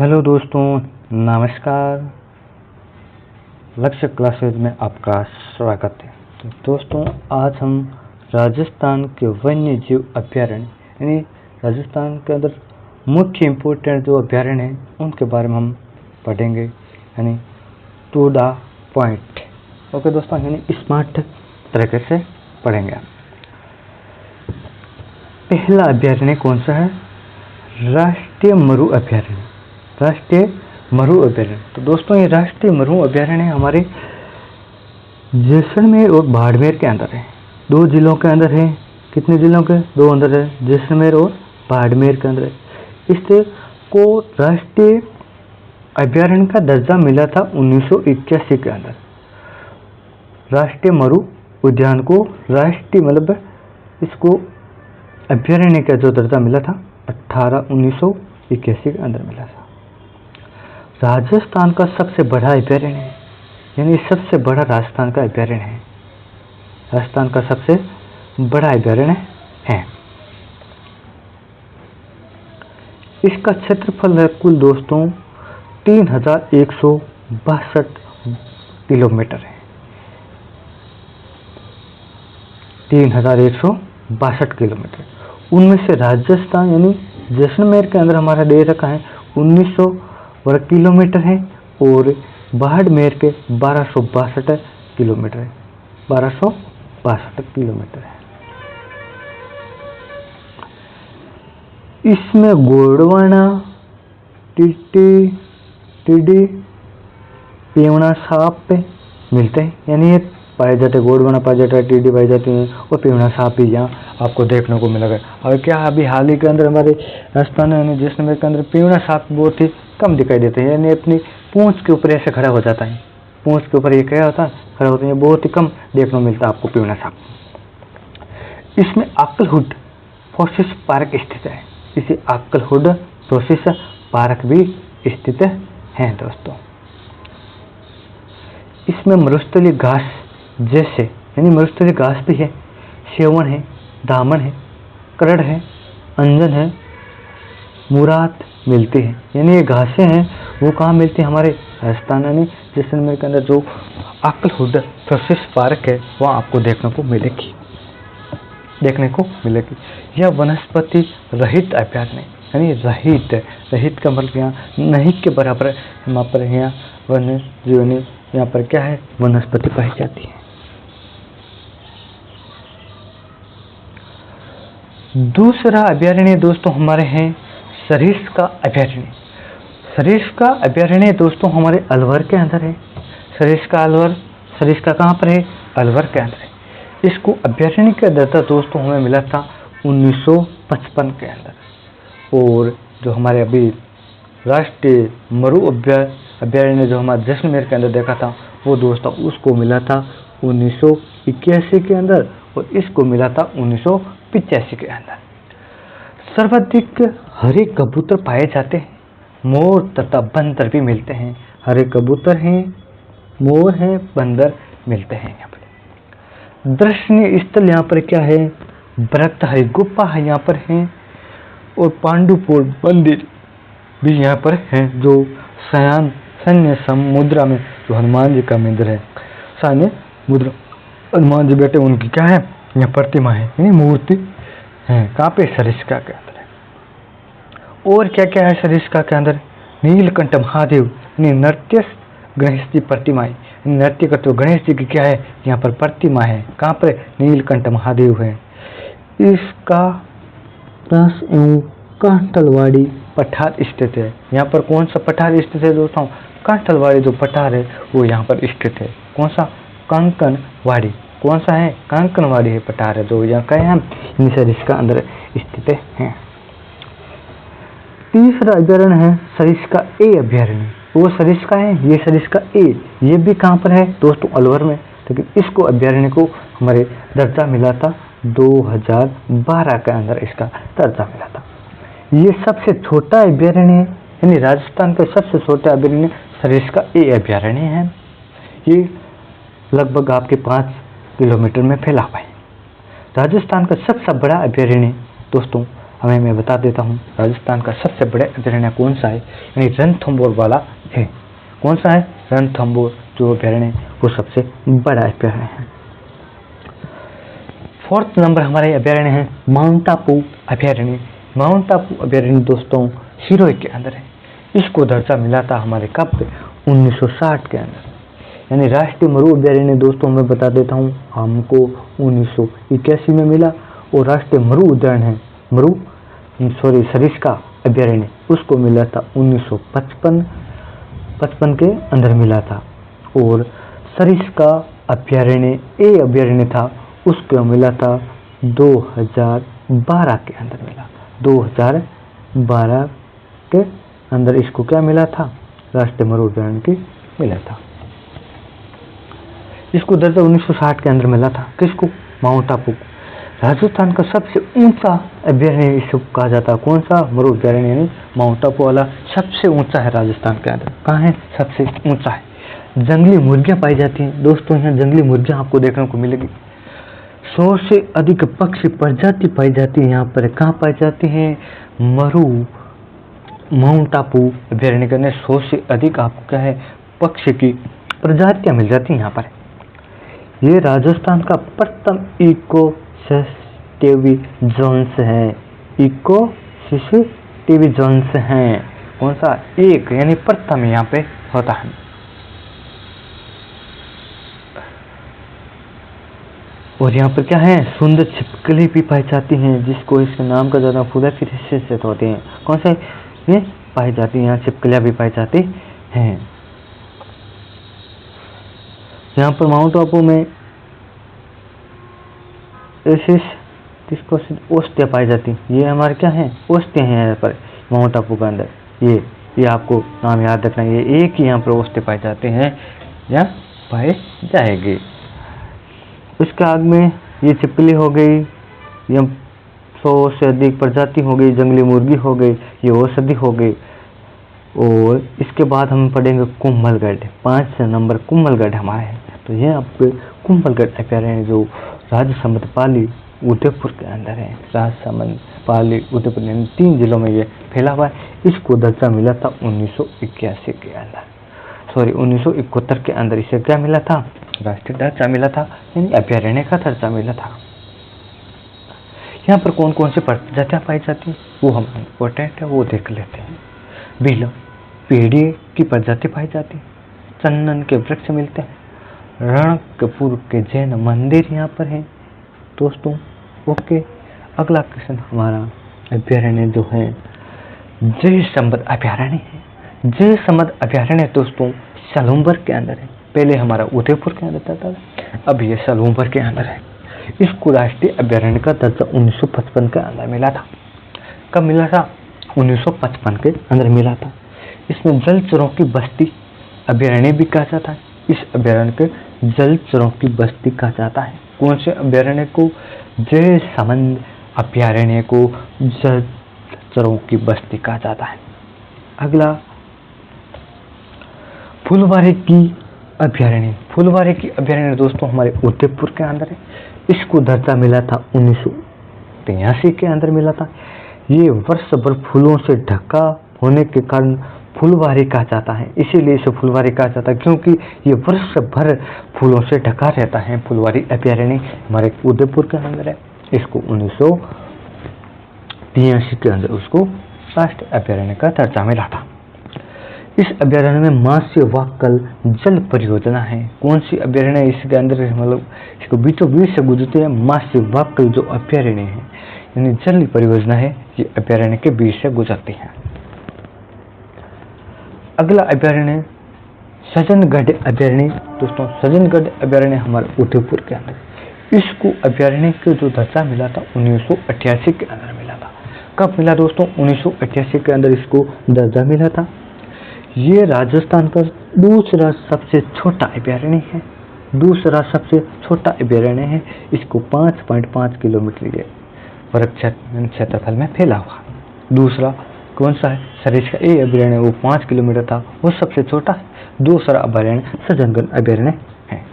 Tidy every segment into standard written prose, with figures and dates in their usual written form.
Hello दोस्तों, नमस्कार। लक्ष्य क्लासेज में आपका स्वागत है। तो दोस्तों, आज हम राजस्थान के वन्य जीव अभ्यारण्य यानी राजस्थान के अंदर मुख्य इम्पोर्टेंट जो अभ्यारण्य हैं उनके बारे में हम पढ़ेंगे, यानी टू द पॉइंट। ओके दोस्तों, यानी स्मार्ट तरीके से पढ़ेंगे। पहला अभ्यारण्य कौन सा है? राष्ट्रीय मरु अभ्यारण्य। राष्ट्रीय मरु अभ्यारण्य। तो दोस्तों, ये राष्ट्रीय मरु अभ्यारण्य हमारे जैसलमेर और बाड़मेर के अंदर है। दो जिलों के अंदर है। कितने जिलों के? दो अंदर है, जैसलमेर और बाड़मेर के अंदर है। इसको राष्ट्रीय अभ्यारण्य का दर्जा मिला था 1981 के अंदर। राष्ट्रीय मरु उद्यान को राष्ट्रीय मतलब इसको अभ्यारण्य का जो दर्जा मिला था 1981 के अंदर मिला था। राजस्थान का सबसे बड़ा अभ्यारण्य है, यानी सबसे बड़ा राजस्थान का अभ्यारण्य है। राजस्थान का सबसे बड़ा अभ्यारण्य है। इसका क्षेत्रफल है कुल दोस्तों 3162 किलोमीटर है। 3162 किलोमीटर। उनमें से राजस्थान यानी जैसलमेर के अंदर हमारा दे रखा है 1900 वर्ग किलोमीटर है और बाड़मेर के 1262 किलोमीटर है। 1262 किलोमीटर है। इसमें गोंडवाना, टीडी, पेवना सांप मिलते हैं, यानी ये पाए जाते हैं। गोंडवाना पाए जाता है, टीडी पाई जाती है और पेवना सांप भी यहाँ आपको देखने को मिलेगा। और क्या अभी हाल ही के अंदर हमारे राजस्थान यानी जैसलमेर के अंदर पेवना सांप बहुत ही कम दिखाई देते हैं, यानी अपनी पूंछ के ऊपर ऐसे खड़ा हो जाता है। पूंछ के ऊपर ये क्या होता है? खड़ा होता है। बहुत ही कम देखने को मिलता है आपको पेवना सांप। इसमें आकलहुड फोसिस पार्क स्थित है। इसे आकलहुड फोसिस पार्क भी स्थित है दोस्तों। इसमें मरुस्थलीय घास जैसे यानी मरुस्थलीय घास भी है, सेवन है, दामन है, करड़ है, अंजन है, मुरात मिलती है। यानी ये घासें हैं वो कहाँ मिलती है? हमारे राजस्थान यानी जैसलमेर के अंदर जो आकलहुड फोसिस पार्क है वहाँ आपको देखने को मिलेगी। यह वनस्पति रहित अभ्यारण्य यानी रहित का मतलब यहाँ नहीं के बराबर यहाँ पर यहाँ वन्य जीवन यहाँ पर क्या है? वनस्पति पाई जाती है। दूसरा अभ्यारण्य दोस्तों हमारे हैं सरिस्का अभ्यारण्य। सरिस्का अभ्यारण्य दोस्तों हमारे अलवर के अंदर है। सरिस्का कहाँ पर है? अलवर के अंदर है। इसको अभ्यारण्य का दर्जा दोस्तों हमें मिला था 1955 के अंदर। और जो हमारे अभी राष्ट्रीय मरु अभ्यारण्य जो हमारे जैसलमेर के अंदर देखा था वो दोस्तों उसको मिला था 1981 के अंदर और इसको मिला था 1985 के अंदर। सर्वाधिक हरे कबूतर पाए जाते हैं। मोर तथा बंदर भी मिलते हैं। हरे कबूतर हैं, मोर हैं, बंदर मिलते हैं। यहाँ पर दर्शनीय स्थल यहाँ पर क्या है? भरतहरि गुफा है यहाँ पर है और पांडुपुर मंदिर भी यहाँ पर है, जो सैन्य मुद्रा में जो हनुमान जी का मंदिर है। सैन्य मुद्रा हनुमान जी बैठे उनकी क्या है? यहाँ प्रतिमा है, यानी मूर्ति है। कहाँ पे? सरिस्का के अंदर है। और क्या क्या है सरिस्का के अंदर? नीलकंठ महादेव यानी नृत्य गणेश जी प्रतिमाएं, नृत्य करते हुए गणेश जी की क्या है? यहाँ पर प्रतिमा है। कहाँ पर? नीलकंठ महादेव है। इसका पास कांठलवाड़ी पठार स्थित है। यहाँ पर कौन सा पठार स्थित है दोस्तों? कांठलवाड़ी जो पठार है वो यहाँ पर स्थित है। कौन सा? कंकनवाड़ी। कौन सा है? कंकनवाड़ी है पठार है जो यहाँ का है सरिस्का अंदर स्थित है। तीसरा अभ्यारण्य है सरिस्का ए अभ्यारण्य। वो सरिस्का है, ये सरिस्का ए। ये भी कहाँ पर है दोस्तों? अलवर में। लेकिन इसको अभ्यारण्य को हमारे दर्जा मिला था 2012 के अंदर इसका दर्जा मिला था। ये सबसे छोटा अभ्यारण्य है, यानी राजस्थान का सबसे छोटा अभ्यारण्य सरिस्का ए अभ्यारण्य है। ये लगभग आपके 5 किलोमीटर में फैला हुआ है। राजस्थान का सबसे बड़ा अभ्यारण्य दोस्तों हमें मैं बता देता हूँ राजस्थान का सबसे बड़ा अभयारण्य कौन सा है, यानी रणथंभौर वाला है। कौन सा है? रणथंभौर जो अभयारण्य वो सबसे बड़ा अभयारण्य है। 4th नंबर हमारे अभयारण्य है माउंट आबू अभयारण्य। माउंट आबू अभयारण्य दोस्तों सिरोही के अंदर है। इसको दर्जा मिला था हमारे कब? 1960 के अंदर। यानी राष्ट्रीय मरु अभयारण्य दोस्तों मैं बता देता हूँ हमको 1981 में मिला, और राष्ट्रीय मरु उद्यान है सरिस्का अभयारण्य उसको मिला था 1955 के अंदर मिला था। और सरिस्का अभयारण्य अभयारण्य था उसको मिला था 2012 के अंदर मिला। 2012 के अंदर इसको क्या मिला था? राष्ट्रीय मरु उद्यान के मिला था। इसको दर्जा 1960 के अंदर मिला था। किसको? माउंट आबू। राजस्थान का सबसे ऊंचा अभयारण्य इसको कहा जाता है। कौन सा? मरु अभयारण्य यानी माउंट आबू वाला सबसे ऊंचा है राजस्थान के अंदर। कहाँ है? सबसे ऊंचा है। जंगली मुर्गियां पाई जाती हैं दोस्तों, यहाँ जंगली मुर्गियां आपको देखने को मिलेगी। 100 से अधिक पक्षी प्रजाति पाई जाती है यहाँ पर। कहाँ पाई जाती है? माउंट आबू अभयारण्य के अंदर 100 से अधिक आपको क्या है पक्षी की प्रजातियां मिल जाती हैं यहाँ पर। ये राजस्थान का प्रथम इको सिस्टेमी जोन्स है। इको सिस्टेमी जोन्स है। कौन सा? एक यानी प्रथम यहाँ पे होता है। और यहाँ पर क्या है? सुंदर छिपकली भी पाई जाती हैं, जिसको इसके नाम का ज्यादा फूल फिर हिस्से से होते हैं। कौन से? ये पाई जाती है, यहाँ छिपकलियां भी पाई जाती हैं। यहाँ पर माउंट आबू में किसको औषधियाँ पाई जाती। ये हमारे क्या है? औषधियाँ हैं यहाँ पर माउंट आबू के अंदर। ये आपको नाम याद रखना, ये एक ही यहाँ पर औषधि पाए जाते हैं या पाए जाएंगे। उसके आग में ये छिपकली हो गई, ये 100 से अधिक प्रजाति हो गई, जंगली मुर्गी हो गई, ये औषधि हो गई। और इसके बाद हम पढ़ेंगे कुंभलगढ़। 5 नंबर कुंभलगढ़ हमारे है। तो ये आपके कुंभलगढ़ अभयारण्य जो राजसमंद पाली उदयपुर के अंदर है। राजसमंद पाली उदयपुर 3 जिलों में ये फैला हुआ है। इसको दर्जा मिला था 1971 के अंदर, 1971 के अंदर इसे क्या मिला था? राष्ट्रीय दर्जा मिला था, यानी अभयारण्य का दर्जा मिला था। यहाँ पर कौन कौन से प्रजातियां पाई जाती है वो हम इम्पोर्टेंट है, वो देख लेते हैं। बिल पेड़े की प्रजाति पाई जाती है, चंदन के वृक्ष मिलते हैं, रणकपुर के जैन मंदिर यहाँ पर है दोस्तों। ओके, अगला क्वेश्चन हमारा अभयारण्य जो है जयसमंद अभयारण्य है। जयसमंद अभयारण्य दोस्तों सलूम्बर के अंदर है। पहले हमारा उदयपुर के अंदर था, अब ये सलूम्बर के अंदर है। इसको राष्ट्रीय अभयारण्य का दर्जा 1955 के अंदर मिला था। कब मिला था? 1955 के अंदर मिला था। इसमें जलचरों की बस्ती अभयारण्य भी कहा जाता है। इस अभयारण्य के जलचरों की बस्ती कहा जाता है। कौन से अभयारण्य को? जयसमंद अभयारण्य को जलचरों की बस्ती कहा जाता है। अगला फुलवारी की अभयारण्य। फुलवारी की अभयारण्य दोस्तों हमारे उदयपुर के अंदर है। इसको दर्जा मिला था 1983 के अंदर मिला था। ये वर्ष भर फूलों से ढका होने के कारण फुलवारी कहा जाता है। इसीलिए इसे फुलवारी कहा जाता है, क्योंकि ये वर्ष भर फूलों से ढका रहता है। फुलवारी अभयारण्य हमारे उदयपुर के अंदर है। इसको 1983 के अंदर उसको राष्ट्रीय अभयारण्य का दर्जा मिला था। इस अभयारण्य में मास्य वाक्कल जल परियोजना है। कौन सी अभयारण्य इसके अंदर मतलब इसको बीचों बीच से गुजरते हैं? मास्य वाक्कल जो अभयारण्य है यानी जल परियोजना है, ये अभयारण्य के बीच से गुजरती है। अगला अभयारण्य सज्जनगढ़ अभयारण्य। दोस्तों सज्जनगढ़ अभयारण्य हमारे उदयपुर के अंदर। इसको अभयारण्य को जो दर्जा मिला था 1988 के अंदर मिला था। कब मिला दोस्तों? 1988 के अंदर इसको दर्जा मिला था। ये राजस्थान का दूसरा सबसे छोटा अभयारण्य है। दूसरा सबसे छोटा अभयारण्य है। इसको 5.5 किलोमीटर के वर्ग क्षेत्रफल में फैला हुआ। दूसरा कौन सा है? सरिस्का अभयारण्य, वो 5 किलोमीटर था, वो सबसे छोटा है। दूसरा अभयारण्य सज्जनगढ़ अभयारण्य है।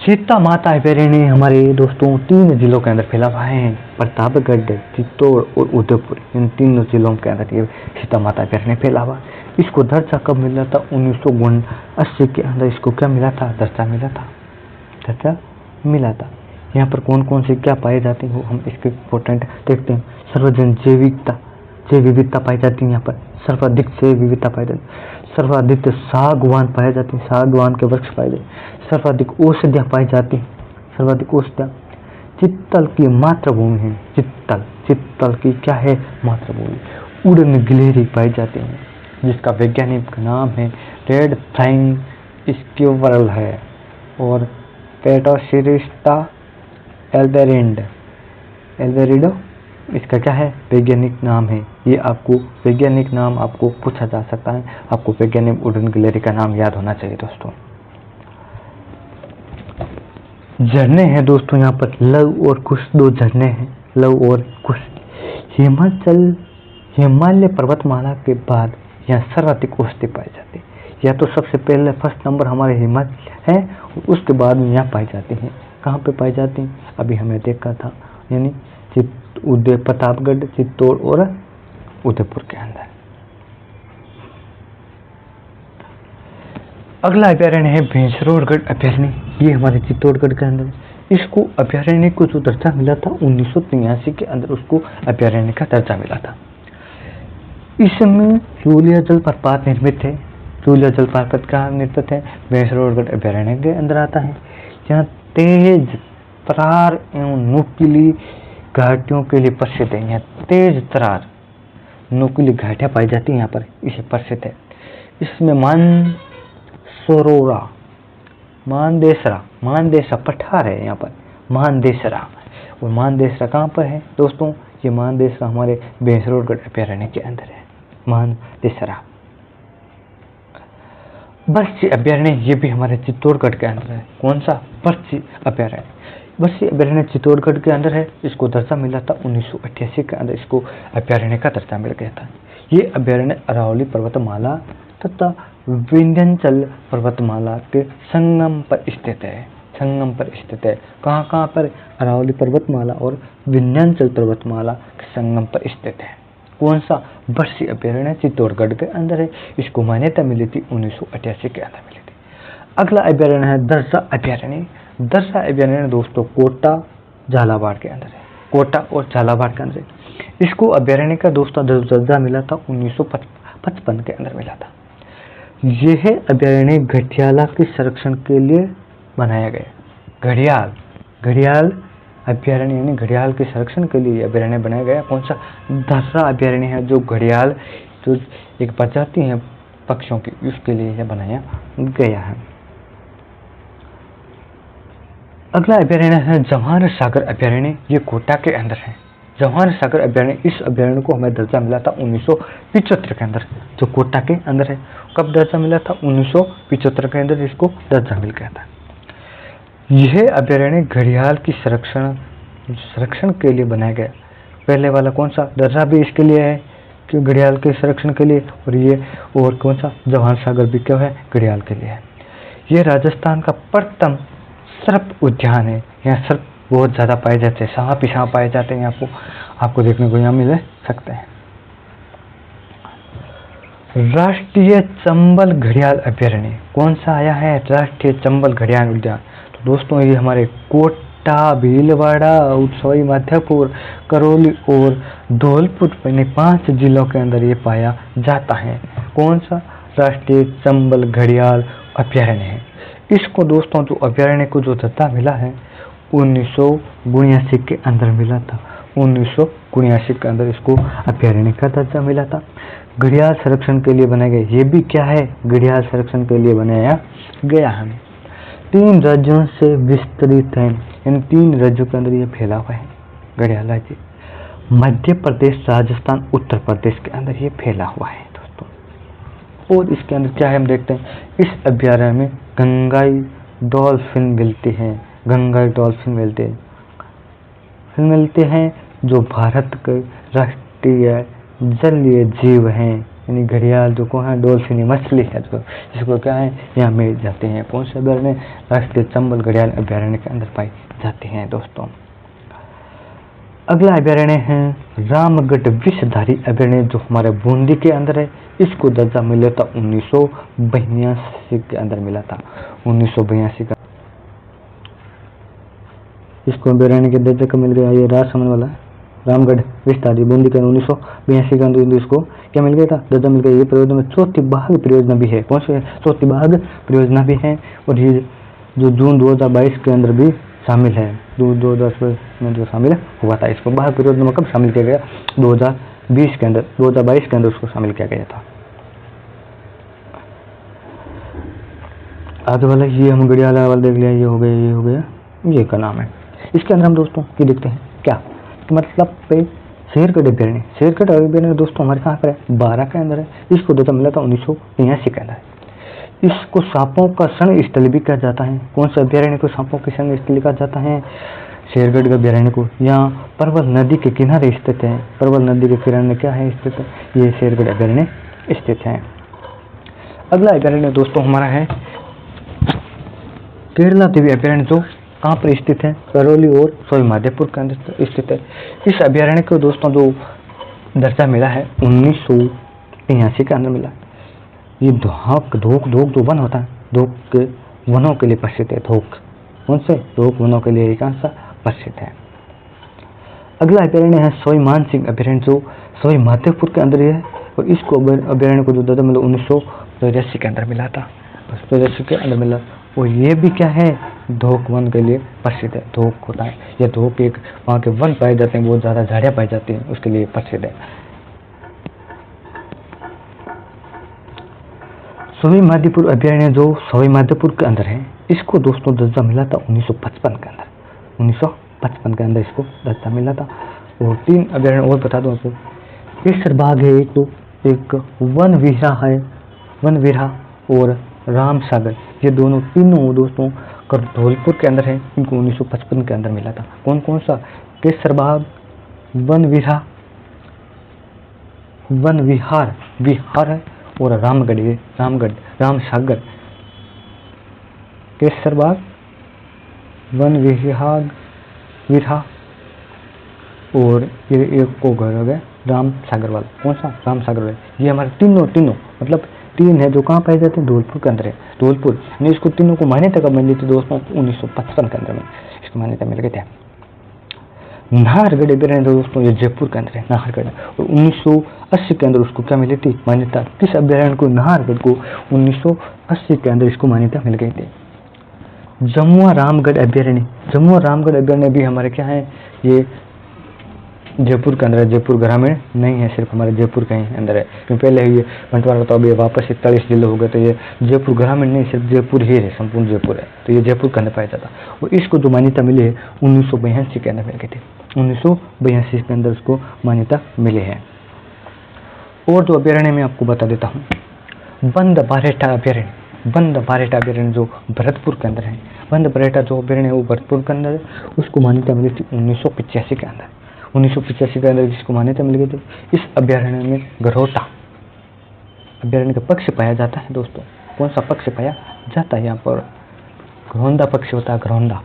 सीता माता अभयारण्य हमारे दोस्तों 3 जिलों के अंदर फैला हुआ है। प्रतापगढ़, चित्तौड़ और उदयपुर, इन 3 जिलों के अंदर ये सीता माता अभयारण्य फैला हुआ। इसको दर्जा कब मिला था? 1980 के अंदर इसको क्या मिला था? दर्जा मिला था। यहाँ पर कौन कौन से क्या पाए जाते हैं वो हम इसके इम्पोर्टेंट देखते हैं। सर्वाधिक जैव विविधता पाई जाती है। यहाँ पर सर्वाधिक जैव विविधता पाई जाती है। सर्वाधिक सागवान पाए जाते हैं, सागवान के वृक्ष पाए जाते हैं। सर्वाधिक औषधियाँ पाई जाती हैं, सर्वाधिक औषधियाँ। चित्तल की मातृभूमि है, चित्तल की क्या है? मातृभूमि। उड़न गिलहरी पाई जाती है जिसका वैज्ञानिक नाम है रेड फ्लाइंग स्क्विरल है, और पेटोसिरिस्टा एल्वेरिडो इसका क्या है? वैज्ञानिक नाम है। ये आपको वैज्ञानिक नाम आपको पूछा जा सकता है, आपको वैज्ञानिक उड़न गिलहरी का नाम याद होना चाहिए दोस्तों। झरने हैं दोस्तों, यहाँ पर लव और कुश 2 झरने हैं, लव और कुश। हिमालय पर्वतमाला के बाद यहाँ सर्वाधिक औषधि पाई जाती है। या तो सबसे पहले फर्स्ट नंबर हमारे हिमालय है, उसके बाद में यहाँ पाई जाती हैं। कहाँ पे पाई जाती हैं? अभी हमें देखा था, यानी प्रतापगढ़, चित्तौड़ और उदयपुर के अंदर। अगला अभयारण्य है भैंसरोडगढ़ अभयारण्य, ये हमारे चित्तौड़गढ़ के अंदर। इसको अभयारण्य को जो दर्जा मिला था 1983 के अंदर, उसको अभयारण्य का दर्जा मिला था। इसमें जूलिया जलप्रपात निर्मित है। जूलिया जलप्रपात कहाँ निर्मित है? भैंसरोडगढ़ अभयारण्य के अंदर आता है। यहाँ तेज तरार एवं नुकीली घाटियों के लिए प्रसिद्ध है। यहाँ तेज तरार नुकीली घाटियाँ पाई जाती हैं, यहाँ पर इसे प्रसिद्ध है। इसमें मानदेसरा पठार है यहाँ पर, मानदेसरा। और मानदेसरा कहाँ पर है दोस्तों? ये मानदेसरा हमारे भैंसरोडगढ़ अभयारण्य के अंदर है, मानदेसरा। बरसी अभयारण्य, ये भी हमारे चित्तौड़गढ़ के अंदर है। कौन सा? बरसी अभयारण्य। बरसी अभयारण्य चित्तौड़गढ़ के अंदर है। इसको दर्जा मिला था 1988 के अंदर, इसको अभयारण्य का दर्जा मिल गया था। ये अभयारण्य अरावली पर्वतमाला तथा विंध्याचल पर्वतमाला के संगम पर स्थित है। कहाँ पर? अरावली पर्वतमाला और विंध्याचल पर्वतमाला के संगम पर स्थित है। कौन सा? बरसी अभयारण्य चित्तौड़गढ़ के अंदर है। इसको मान्यता मिली थी 1988 के अंदर मिली थी। अगला अभयारण्य है दर्रा अभयारण्य। दर्रा अभयारण्य दोस्तों कोटा झालावाड़ के अंदर है, कोटा और झालावाड़ के अंदर है। इसको अभयारण्य का दोस्तों दर्जा मिला था 1955 के अंदर मिला था। यह अभयारण्य घड़ियाल के संरक्षण के लिए बनाया गया। घड़ियाल अभयारण्य यानी घड़ियाल के संरक्षण के लिए अभयारण्य बनाया गया। कौन सा? दर्रा अभयारण्य है, जो घड़ियाल जो एक प्रजाति है पक्षियों की, उसके लिए यह बनाया गया है। अगला अभयारण्य है जवाहर सागर अभयारण्य, ये कोटा के अंदर है। जवाहर सागर अभयारण्य, इस अभयारण्य को हमें दर्जा मिला था 1975 के अंदर, जो कोटा के अंदर है। कब दर्जा मिला था? 1975 के अंदर इसको दर्जा मिल गया था। यह अभयारण्य घड़ियाल की संरक्षण के लिए बनाया गया। पहले वाला कौन सा? दर्जा भी इसके लिए है कि घड़ियाल के संरक्षण के लिए, और ये और कौन सा? जवाहर सागर भी क्या है? घड़ियाल के लिए है। यह राजस्थान का प्रथम सर्प उद्यान है। यहाँ सर्प बहुत ज़्यादा पाए जाते हैं, सांप पाए जाते हैं, आपको देखने को यहाँ मिल सकते हैं। राष्ट्रीय चंबल घड़ियाल अभयारण्य, कौन सा आया है? राष्ट्रीय चंबल घड़ियाल उद्यान। तो दोस्तों ये हमारे कोटा, भीलवाड़ा, उत्सवी, माधोपुर, करौली और धौलपुर 5 जिलों के अंदर ये पाया जाता है। कौन सा? राष्ट्रीय चंबल घड़ियाल अभयारण्य है। इसको दोस्तों जो अभयारण्य को जो दर्जा मिला है 1979 के अंदर मिला था। 1979 के अंदर इसको अभयारण्य का दर्जा मिला था। घड़ियाल संरक्षण के लिए बनाया गया। ये भी क्या है? घड़ियाल संरक्षण के लिए बनाया गया है। 3 राज्यों से विस्तृत है, इन 3 राज्यों के अंदर ये फैला हुआ है घड़ियाल राज्य। मध्य प्रदेश, राजस्थान, उत्तर प्रदेश के अंदर ये फैला हुआ है दोस्तों। और इसके अंदर क्या है हम देखते हैं। इस अभयारण्य में गंगाई डॉल्फिन मिलते हैं, जो भारत के राष्ट्रीय जलीय जीव हैं। यानी घड़ियाल जो को है, डॉल्फिन मछली है जो जिसको क्या है यहाँ मिल जाते हैं। कौन से अभ्यारण्य? राष्ट्रीय चंबल घड़ियाल अभ्यारण्य के अंदर पाए जाते हैं दोस्तों। अगला अभ्यारण्य है रामगढ़ विषधारी अभ्यारण्य जो हमारे बूंदी के अंदर है। इसको दर्जा मिला था 1982 के अंदर मिला था, 1982 का इसको अभ्यारण्य के दर्जा का मिल गया। ये राजसमंद वाला रामगढ़ विषधारी बूंदी के 1982 के अंदर इसको क्या मिल गया था? दर्जा मिल गया। ये परियोजना में चौथी भाग परियोजना भी है। कौन सी है? चौथी भाग परियोजना भी है। और ये जो जून 2022 के अंदर भी शामिल है, 2010 में जो शामिल हुआ था। इसको भाग परियोजना में कब शामिल किया गया? 2020 के अंदर, 2022 के अंदर उसको शामिल किया गया था। आगे वाला ये हम घड़ियाल वाला देख लिया, ये हो गया, ये हो गया, ये का नाम है। इसके अंदर हम दोस्तों ये देखते हैं क्या तो मतलब पे शेरगढ़ अभ्यारण्य। शेरगढ़ अभ्यारण्य दोस्तों हमारे कहाँ पर है? 12 के अंदर है। इसको दर्जा मिला था 1983 के अंदर। इसको सांपों का शरण स्थल भी कहा जाता है। कौन सा अभ्यारण्य को सांपों के शरण स्थल कहा जाता है? शेरगढ़ अभ्यारण्य को। यहाँ परवल नदी के किनारे स्थित है। परवल नदी के किनारे क्या है स्थित? ये शेरगढ़ अभ्यारण्य स्थित है। अगला अभ्यारण्य दोस्तों हमारा है केरला देवी अभ्यारण्य जो कहाँ पर स्थित है? करौली और सोईमाधोपुर के अंदर स्थित है। इस अभ्यारण्य को दोस्तों जो दर्जा मिला है 1983 के अंदर मिला। ये धोक जो वन होता है, धोक के वनों के लिए प्रसिद्ध है। धोक कौन से? धोक वनों के लिए कौन सा प्रसिद्ध है? अगला अभ्यारण्य है सोई मान सिंह अभ्यारण्य जो सोईमाधोपुर के अंदर है। और इसको अभ्यारण्य को जो दर्जा मिला 1983 के अंदर मिला था, 1983 के अंदर मिला। और ये भी क्या है? धोक वन के लिए प्रसिद्ध है। धोक होता है, यह धोक एक वहाँ के वन पाए जाते हैं, बहुत ज़्यादा झाड़ियाँ पाई जाती हैं, उसके लिए प्रसिद्ध है। सोईमाधोपुर अभ्यारण्य जो सोईमाधोपुर के अंदर है, इसको दोस्तों दर्जा मिला था 1955 के अंदर, 1955 के अंदर इसको दर्जा मिला था। और 3 अभ्यारण्य और बता दूं आपको। केसर बाग है एक वन विहार है, वन विहार और राम सागर, ये तीनों दोस्तों धौलपुर के अंदर है। इनको 1955 के अंदर मिला था। कौन कौन सा? केसर बाग, वन विहार है और रामगढ़ राम सागर। केसर बाग, वन विहार और ये एक को घर हो गया राम सागर वाला। कौन सा? राम सागर वाला। ये हमारे तीनों मतलब 3 है जो कहाँ पाए जाते हैं? धौलपुर के अंदर है। धौलपुर यानी इसको तीनों को मान्यता कब मिली थी दोस्तों? 1955 के अंदर में इसको मान्यता मिल गई थी। नाहरगढ़ अभ्यारण्य दोस्तों ये जयपुर के अंदर है, नाहरगढ़। और 1980 के अंदर उसको क्या मिली थी मान्यता? किस अभ्यारण्य को? नाहरगढ़ को 1980 के अंदर इसको मान्यता मिल गई थी। जमुआ रामगढ़ अभ्यारण्य भी हमारे क्या है? ये जयपुर के अंदर है। जयपुर ग्रामीण नहीं है, सिर्फ हमारे जयपुर के ही अंदर है। क्योंकि पहले ये बंटवारा तो अभी वापस 41 जिले हो गए, तो ये जयपुर ग्रामीण नहीं, सिर्फ जयपुर ही है, संपूर्ण जयपुर है। तो ये जयपुर के अंदर पाया जाता। और इसको जो मान्यता मिली है 1982 के अंदर मिल गई थी। 1982 के अंदर उसको मान्यता मिली है। और जो अभ्यारण्य मैं आपको बता देता हूँ, बंद बारेटा अभ्यारण्य जो भरतपुर के अंदर है। बंद बारेटा जो अभ्यारण्य है वो भरतपुर के अंदर है। उसको मान्यता मिली थी 1985 के अंदर। 1985 के अंदर जिसको मान्यता मिल गई थी। इस अभ्यारण्य में गरोटा अभ्यारण्य का पक्षी पाया जाता है दोस्तों। कौन सा पक्षी पाया जाता है? यहाँ पर घरौंदा पक्षी होता है। घरौंदा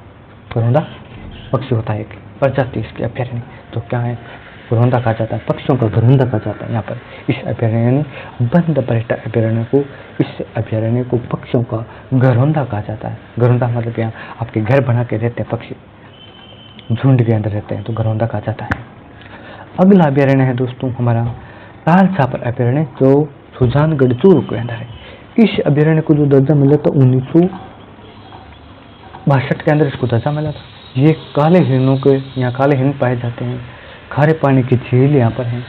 पक्षी होता है, एक प्रजाति इसके अभ्यारण्य। तो क्या है? घरौंदा कहा जाता है, पक्षियों का घरौंदा कहा जाता है यहाँ पर। इस अभ्यारण्य बंद बारेटा अभ्यारण्य को पक्षियों का घरौंदा कहा जाता है। घरौंदा मतलब यहाँ आपके घर बना के रहते हैं पक्षी, झुंड के अंदर रहते हैं, तो घरौंदा कहा जाता है। अगला अभ्यारण्य है दोस्तों हमारा तालछापर अभ्यारण्य जो सुजानगढ़ चूरू के अंदर है। इस अभ्यारण्य को जो दर्जा मिला था 1962 के अंदर इसको दर्जा मिला था। ये काले हिरणों के यहाँ काले हिरण पाए जाते हैं। खारे पानी की झील यहाँ पर है।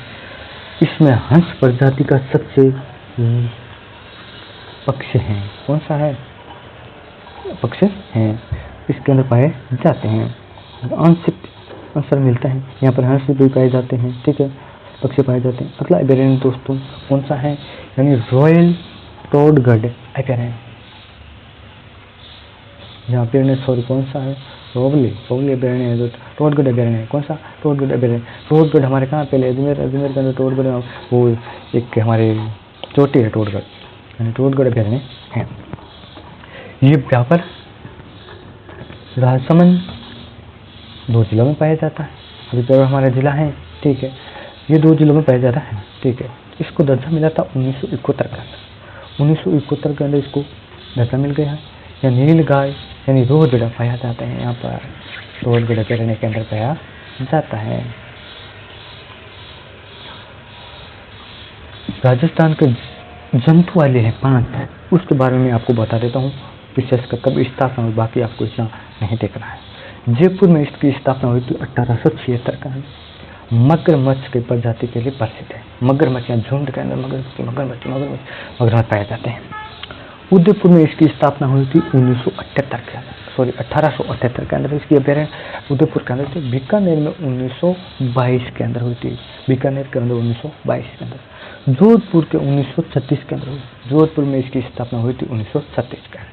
इसमें हंस प्रजाति का सबसे पक्षी है। कौन सा है? पक्षी हैं इसके अंदर पाए जाते हैं। आंशिक आंसर मिलता है यहाँ पर। हंस भी पाए जाते हैं, ठीक है, पक्षी पाए जाते हैं। अगला अभ्यारण्य दोस्तों कौन सा है? यानी रॉयल टोडगढ़ अभ्यारण्य। यहाँ अभ्यारण्य कौन सा है? रोवली अभ्यारण्य है जो टोडगढ़ अभ्यारण्य है। कौन सा? टोडगढ़ अभ्यारण्य। टोडगढ़ हमारे कहाँ? पहले अजमेर के अंदर टोडगढ़ वो एक हमारे चोटी है टोडगढ़, यानी टोडगढ़ अभ्यारण्य है। ये ब्यावर, राजसमंद 2 जिलों में पाया जाता है। अभी ब्यावर हमारा जिला है, ठीक है, ये 2 जिलों में पाया जाता है, ठीक है। इसको दर्जा मिला था 1971 के अंदर। 1971 के अंदर इसको दर्जा मिल गया है। यह नील गाय यानी रोजड़ा पाया जाता है, यहाँ पर रोजगढ़ अभ्यारण्य के अंदर पाया जाता है। राजस्थान के जंतु वाले हैं 5, उसके बारे में आपको बता देता हूँ, विशेषकर कब स्थापना हुई, बाकी आपको इतना नहीं देखना है। जयपुर में इसकी स्थापना हुई थी 1876 का। मगरमच्छ की प्रजाति के लिए प्रसिद्ध है। मगरमच्छ या झुंड के अंदर मगरमच्छ पाए जाते हैं। उदयपुर में इसकी स्थापना हुई थी 1878 के अंदर इसकी अभ्यारण्य उदयपुर के अंदर थी। बीकानेर में 1922 के अंदर हुई थी, बीकानेर के अंदर 1922 के अंदर। जोधपुर के 1936 के अंदर हुई, जोधपुर में इसकी स्थापना हुई थी 1936 के अंदर।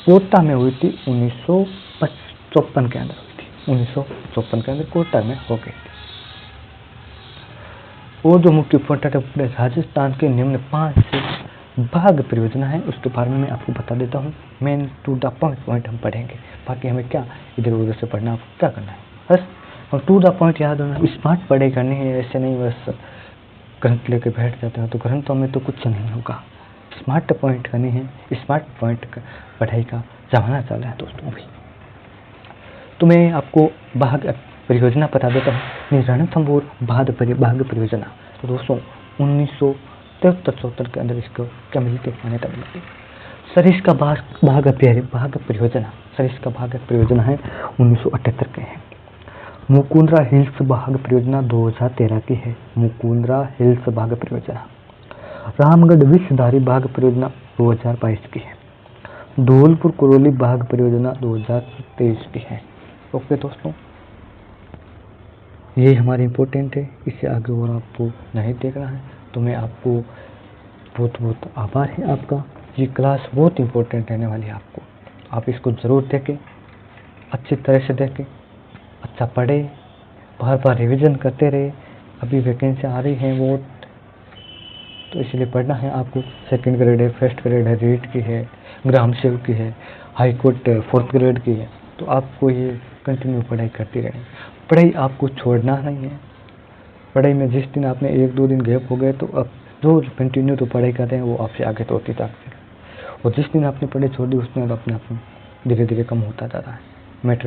कोटा में हुई थी 1954 के अंदर हुई थी, 1954 के अंदर कोटा में हो गई थी। और जो मुख्य पॉइंट है राजस्थान के निम्न 5 बाघ परियोजना है, उसके बारे में मैं आपको बता देता हूँ। मेन टू द पॉइंट हम पढ़ेंगे, बाकी हमें क्या इधर उधर से पढ़ना, आपको क्या करना है बस और टू द पॉइंट याद होना। स्मार्ट पढ़ाई करनी है, ऐसे नहीं बस ग्रंथ लेके बैठ जाते हैं तो ग्रंथों में तो कुछ नहीं होगा। स्मार्ट पॉइंट करनी है, स्मार्ट पॉइंट पढ़ाई का जमाना चल रहा है दोस्तों अभी। तो मैं आपको बाघ परियोजना बता देता हूँ, रणथंभौर बाघ परियोजना। तो दोस्तों 1973-74 के अंदर इसको क्या मिली थी, मान्यता मिली थी। सरिस्का बाघ परियोजना, सरिस्का बाघ परियोजना है 1978 के है। मुकुंदरा हिल्स बाघ परियोजना 2013 की है, मुकुंदरा हिल्स बाघ परियोजना। रामगढ़ विषधारी बाघ परियोजना 2022 की है। धौलपुर करौली बाघ परियोजना 2023 की है। ओके दोस्तों, ये हमारे इम्पोर्टेंट है, इससे आगे और आपको नहीं देखना है। तो मैं आपको बहुत बहुत आभार है आपका। ये क्लास बहुत इम्पोर्टेंट रहने वाली है आपको, आप इसको ज़रूर देखें, अच्छी तरह से देखें, अच्छा पढ़े, बार बार रिवीजन करते रहे। अभी वैकेंसी आ रही है बहुत, तो इसलिए पढ़ना है आपको। 2nd ग्रेड है, 1st ग्रेड है, रीट की है, ग्राम सेवक की है, हाई कोर्ट 4th ग्रेड की है। तो आपको ये कंटिन्यू पढ़ाई करती रहनी, पढ़ाई आपको छोड़ना नहीं है। पढ़ाई में जिस दिन आपने 1-2 दिन गैप हो गए तो अब जो कंटिन्यू तो पढ़ाई कर रहे हैं वो आपसे आगे तो होती जाती है, और जिस दिन आपने पढ़ाई छोड़ दी उस दिन अपने आप धीरे धीरे कम होता जा रहा है। मैटर